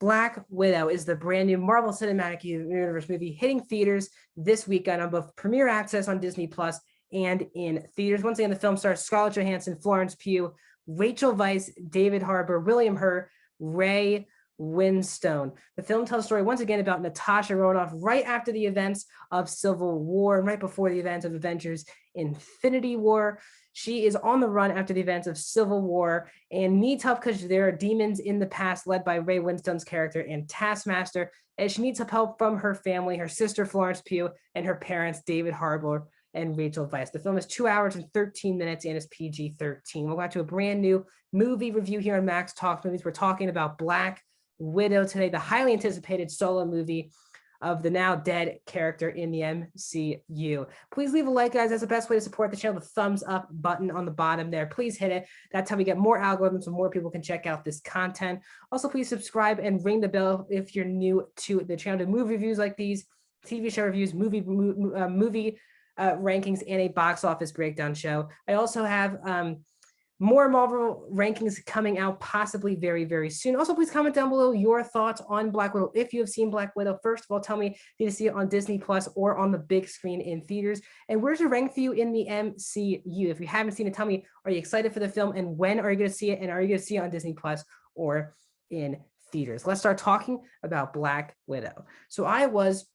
Black Widow is the brand new Marvel Cinematic Universe movie hitting theaters this weekend on both premiere access on Disney Plus and in theaters. Once again, the film stars Scarlett Johansson, Florence Pugh, Rachel Weisz, David Harbour, William Hurt, Ray Winstone. The film tells a story once again about Natasha Romanoff right after the events of Civil War and right before the events of Avengers Infinity War. She is on the run after the events of Civil War and needs help because there are demons in the past led by Ray Winstone's character and Taskmaster. And she needs help from her family, her sister Florence Pugh, and her parents, David Harbour and Rachel Weisz. The film is 2 hours and 13 minutes and is PG-13. We'll go to a brand new movie review here on Max Talks Movies. We're talking about Black Widow today, the highly anticipated solo movie of the now dead character in the MCU. Please leave a like, guys. That's the best way to support the channel. The thumbs up button on the bottom there. Please hit it. That's how we get more algorithms so more people can check out this content. Also, please subscribe and ring the bell if you're new to the channel to movie reviews like these, TV show reviews, movie rankings, and a box office breakdown show. I also have more Marvel rankings coming out possibly very, very soon. Also, please comment down below your thoughts on Black Widow. If you have seen Black Widow, first of all, tell me if you see it on Disney Plus or on the big screen in theaters. And where's your rank for you in the MCU? If you haven't seen it, tell me, are you excited for the film and when are you going to see it? And are you going to see it on Disney Plus or in theaters? Let's start talking about Black Widow. So I was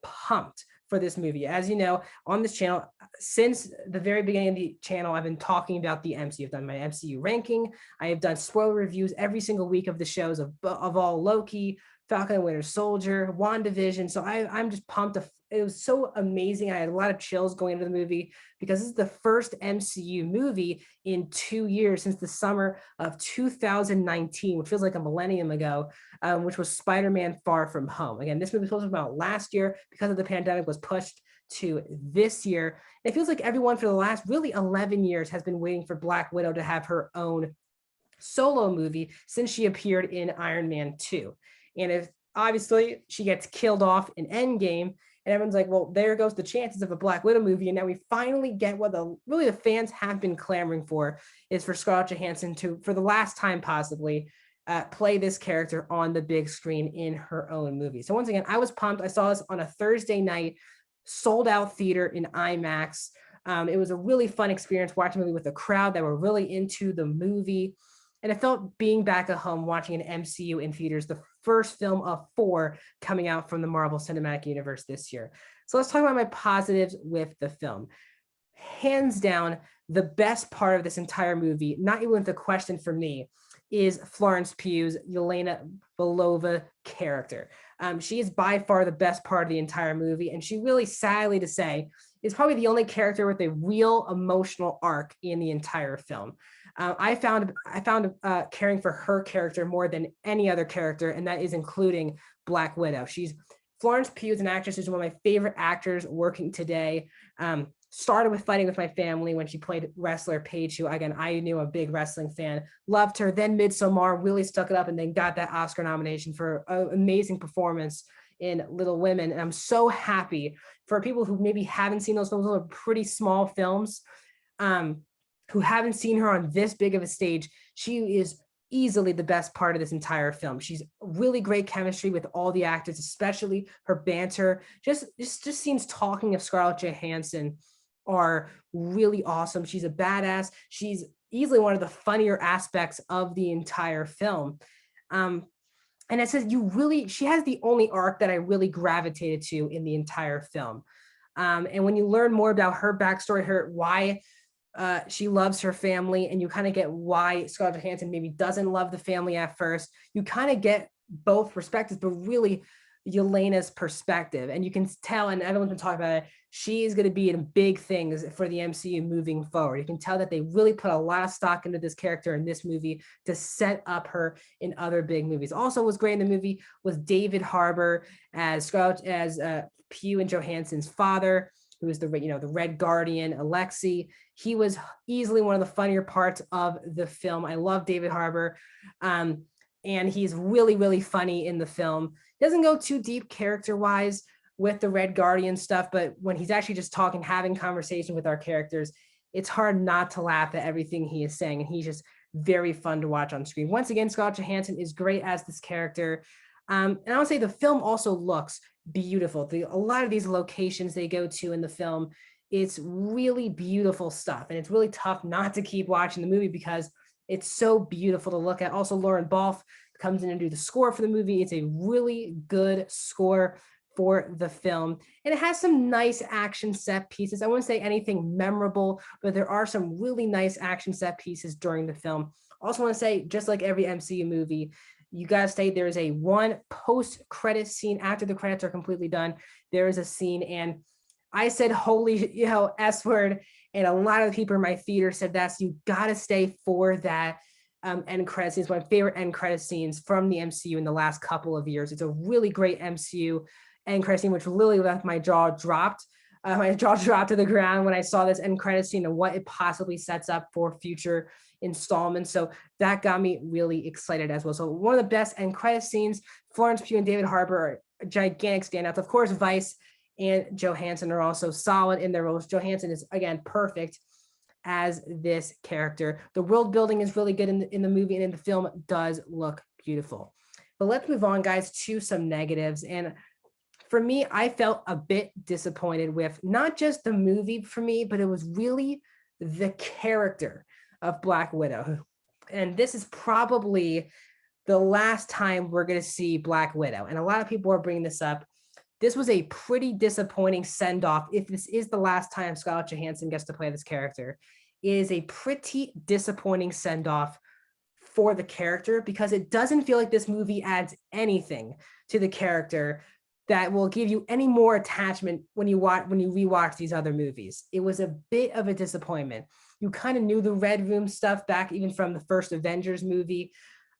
pumped for this movie. As you know, on this channel, since the very beginning of the channel, I've been talking about the MCU. I've done my MCU ranking. I have done spoiler reviews every single week of the shows of all Loki, Falcon and Winter Soldier, WandaVision. So I'm just pumped. It was so amazing. I had a lot of chills going into the movie because this is the first MCU movie in 2 years since the summer of 2019, which feels like a millennium ago, which was Spider-Man Far From Home. Again, this movie was supposed to come out last year because of the pandemic was pushed to this year. It feels like everyone for the last really 11 years has been waiting for Black Widow to have her own solo movie since she appeared in Iron Man 2. And if obviously she gets killed off in Endgame, and everyone's like, well, there goes the chances of a Black Widow movie. And now we finally get what the fans have been clamoring for, is for Scarlett Johansson to, for the last time possibly, play this character on the big screen in her own movie. So once again, I was pumped. I saw this on a Thursday night, sold out theater in IMAX. It was a really fun experience watching a movie with a crowd that were really into the movie. And it felt being back at home watching an MCU in theaters, the first film of 4 coming out from the Marvel Cinematic Universe this year. So let's talk about my positives with the film. Hands down, the best part of this entire movie, not even with the question for me, is Florence Pugh's Yelena Belova character. She is by far the best part of the entire movie, and she really, sadly to say, is probably the only character with a real emotional arc in the entire film. I found caring for her character more than any other character, and that is including Black Widow. Florence Pugh is an actress who's one of my favorite actors working today. Started with Fighting With My Family when she played wrestler Paige, who, again, I knew, a big wrestling fan, loved her. Then Midsommar, really stuck it up, and then got that Oscar nomination for an amazing performance in Little Women. And I'm so happy for people who maybe haven't seen those films. Those are pretty small films, who haven't seen her on this big of a stage. She is easily the best part of this entire film. She's really great chemistry with all the actors, especially her banter. Just seems talking of Scarlett Johansson are really awesome. She's a badass. She's easily one of the funnier aspects of the entire film. And it says she has the only arc that I really gravitated to in the entire film. And when you learn more about her backstory, why she loves her family, and you kind of get why Scarlett Johansson maybe doesn't love the family at first, you kind of get both perspectives, but really Yelena's perspective. And you can tell, and everyone's been talking about it, she's going to be in big things for the MCU moving forward. You can tell that they really put a lot of stock into this character in this movie to set up her in other big movies. Also, was great in the movie was David Harbour as Pugh and Johansson's father, who is the Red Guardian, Alexei. He was easily one of the funnier parts of the film. I love David Harbour. And he's really, really funny in the film. Doesn't go too deep character-wise with the Red Guardian stuff, but when he's actually just talking, having conversation with our characters, it's hard not to laugh at everything he is saying. And he's just very fun to watch on screen. Once again, Scarlett Johansson is great as this character. And I would say the film also looks beautiful. A lot of these locations they go to in the film, it's really beautiful stuff. And it's really tough not to keep watching the movie because it's so beautiful to look at. Also, Lauren Balfe comes in and do the score for the movie. It's a really good score for the film. And it has some nice action set pieces. I wouldn't say anything memorable, but there are some really nice action set pieces during the film. Also want to say, just like every MCU movie, you got to say there's a one post-credit scene after the credits are completely done. There is a scene, and I said, holy, S word. And a lot of the people in my theater said that's, you got to stay for that end credit scenes. My favorite end credit scenes from the MCU in the last couple of years. It's a really great MCU end credit scene, which literally left my jaw dropped. My jaw dropped to the ground when I saw this end credit scene and what it possibly sets up for future installments. So that got me really excited as well. So one of the best end credit scenes. Florence Pugh and David Harbour are gigantic standouts. Of course, Weisz and Johansson are also solid in their roles. Johansson is, again, perfect as this character. The world building is really good in the movie, and in the film does look beautiful. But let's move on, guys, to some negatives. And for me, I felt a bit disappointed with not just the movie for me, but it was really the character of Black Widow. And this is probably the last time we're going to see Black Widow. And a lot of people are bringing this up. This was a pretty disappointing send-off. If this is the last time Scarlett Johansson gets to play this character, it is a pretty disappointing send-off for the character because it doesn't feel like this movie adds anything to the character that will give you any more attachment when you rewatch these other movies. It was a bit of a disappointment. You kind of knew the Red Room stuff back even from the first Avengers movie.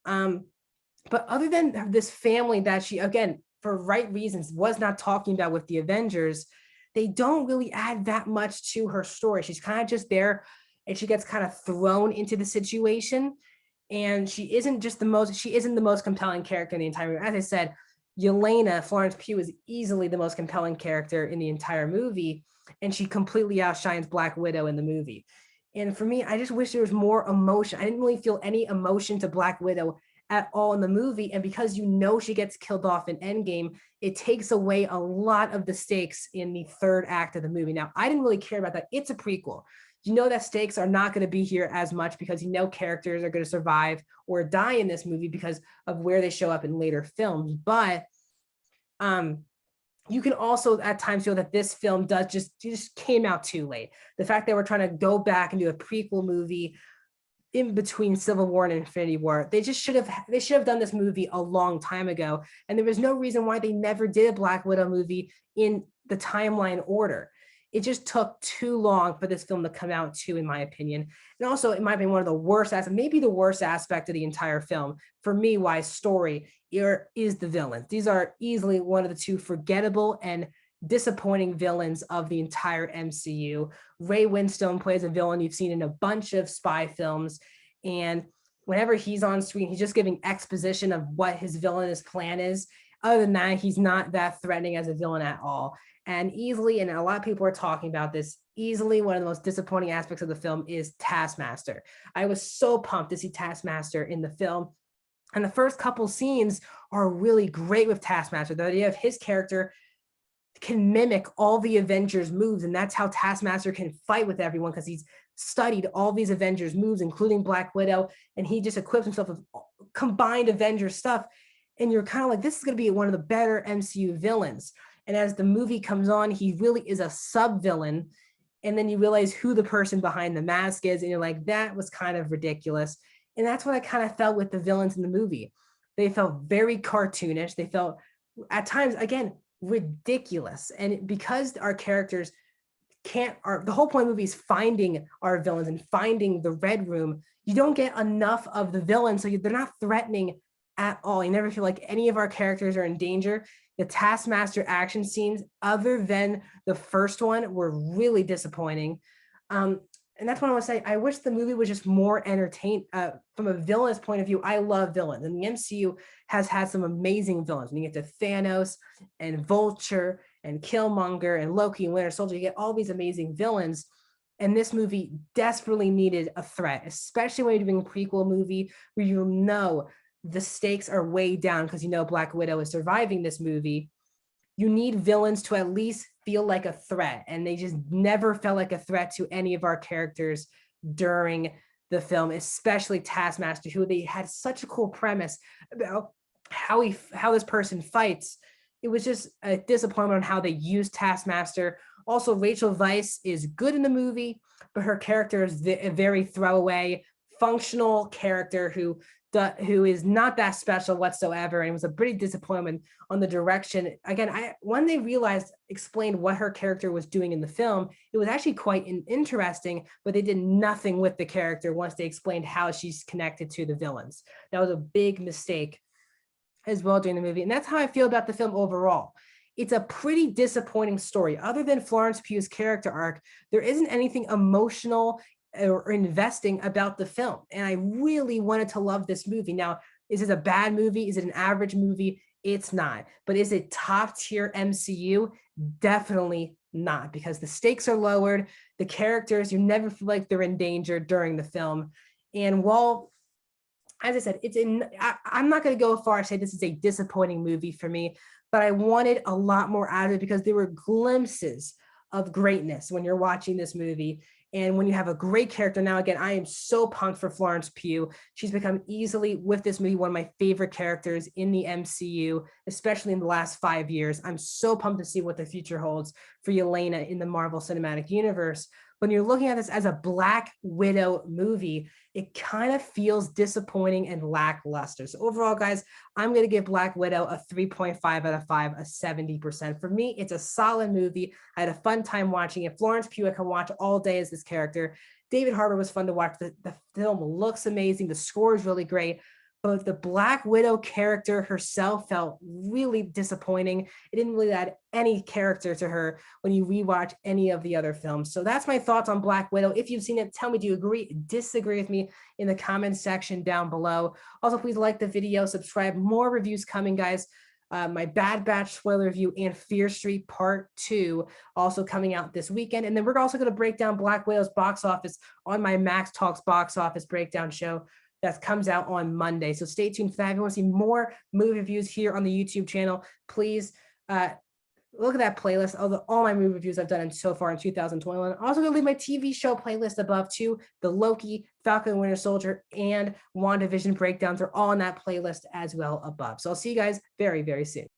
But other than this family that she, again, for right reasons, was not talking about with the Avengers, they don't really add that much to her story. She's kind of just there and she gets kind of thrown into the situation. And she isn't the most compelling character in the entire movie. As I said, Yelena, Florence Pugh, is easily the most compelling character in the entire movie. And she completely outshines Black Widow in the movie. And for me, I just wish there was more emotion. I didn't really feel any emotion to Black Widow at all in the movie. And because she gets killed off in Endgame, it takes away a lot of the stakes in the third act of the movie. Now, I didn't really care about that. It's a prequel. You know that stakes are not going to be here as much because characters are going to survive or die in this movie because of where they show up in later films. But you can also at times feel that this film just came out too late. The fact that we're trying to go back and do a prequel movie in between Civil War and Infinity War, they should have done this movie a long time ago. And there was no reason why they never did a Black Widow movie in the timeline order. It just took too long for this film to come out too, in my opinion. And also, it might be one of the worst aspects, maybe the worst aspect of the entire film. For me, why story is the villains. These are easily one of the two forgettable and disappointing villains of the entire MCU. Ray Winstone plays a villain you've seen in a bunch of spy films. And whenever he's on screen, he's just giving exposition of what his villainous plan is. Other than that, he's not that threatening as a villain at all. And easily, and a lot of people are talking about this, easily one of the most disappointing aspects of the film is Taskmaster. I was so pumped to see Taskmaster in the film. And the first couple scenes are really great with Taskmaster. The idea of his character can mimic all the Avengers moves, and that's how Taskmaster can fight with everyone because he's studied all these Avengers moves, including Black Widow, and he just equips himself with combined Avengers stuff. And you're kind of like, this is going to be one of the better MCU villains. And as the movie comes on, he really is a sub-villain. And then you realize who the person behind the mask is, and you're like, that was kind of ridiculous. And that's what I kind of felt with the villains in the movie. They felt very cartoonish. They felt, at times, again, ridiculous. And because our characters the whole point of the movie is finding our villains and finding the Red Room, you don't get enough of the villains, so they're not threatening at all. You never feel like any of our characters are in danger. The Taskmaster action scenes, other than the first one, were really disappointing. And that's what I want to say. I wish the movie was just more entertaining. From a villainous point of view, I love villains. And the MCU has had some amazing villains. When you get to Thanos and Vulture and Killmonger and Loki and Winter Soldier, you get all these amazing villains. And this movie desperately needed a threat, especially when you're doing a prequel movie where you know the stakes are way down because you know Black Widow is surviving this movie. You need villains to at least feel like a threat. And they just never felt like a threat to any of our characters during the film, especially Taskmaster, who they had such a cool premise about how this person fights. It was just a disappointment on how they used Taskmaster. Also, Rachel Weisz is good in the movie, but her character is a very throwaway, functional character who is not that special whatsoever, and it was a pretty disappointment on the direction. Again, when they explained what her character was doing in the film, it was actually quite interesting, but they did nothing with the character once they explained how she's connected to the villains. That was a big mistake as well during the movie, and that's how I feel about the film overall. It's a pretty disappointing story. Other than Florence Pugh's character arc, there isn't anything emotional or investing about the film. And I really wanted to love this movie. Now, is it a bad movie? Is it an average movie? It's not. But is it top tier MCU? Definitely not, because the stakes are lowered. The characters, you never feel like they're in danger during the film. And while, as I said, I'm not going to go far and say this is a disappointing movie for me, but I wanted a lot more out of it because there were glimpses of greatness when you're watching this movie. And when you have a great character, now again, I am so pumped for Florence Pugh. She's become easily, with this movie, one of my favorite characters in the MCU, especially in the last 5 years. I'm so pumped to see what the future holds for Yelena in the Marvel Cinematic Universe. When you're looking at this as a Black Widow movie, it kind of feels disappointing and lackluster. So overall, guys, I'm going to give Black Widow a 3.5 out of 5, a 70%. For me, it's a solid movie. I had a fun time watching it. Florence Pugh, I can watch all day as this character. David Harbour was fun to watch. The film looks amazing. The score is really great. But the Black Widow character herself felt really disappointing. It didn't really add any character to her when you rewatch any of the other films. So that's my thoughts on Black Widow. If you've seen it, tell me, do you agree, disagree with me in the comments section down below. Also, please like the video, subscribe. More reviews coming, guys. My Bad Batch spoiler review and Fear Street Part 2 also coming out this weekend. And then we're also going to break down Black Widow's box office on my Max Talks box office breakdown show that comes out on Monday. So stay tuned for that. If you want to see more movie reviews here on the YouTube channel, please look at that playlist. All my movie reviews I've done so far in 2021. I'm also going to leave my TV show playlist above too. The Loki, Falcon and Winter Soldier, and WandaVision breakdowns are all on that playlist as well above. So I'll see you guys very, very soon.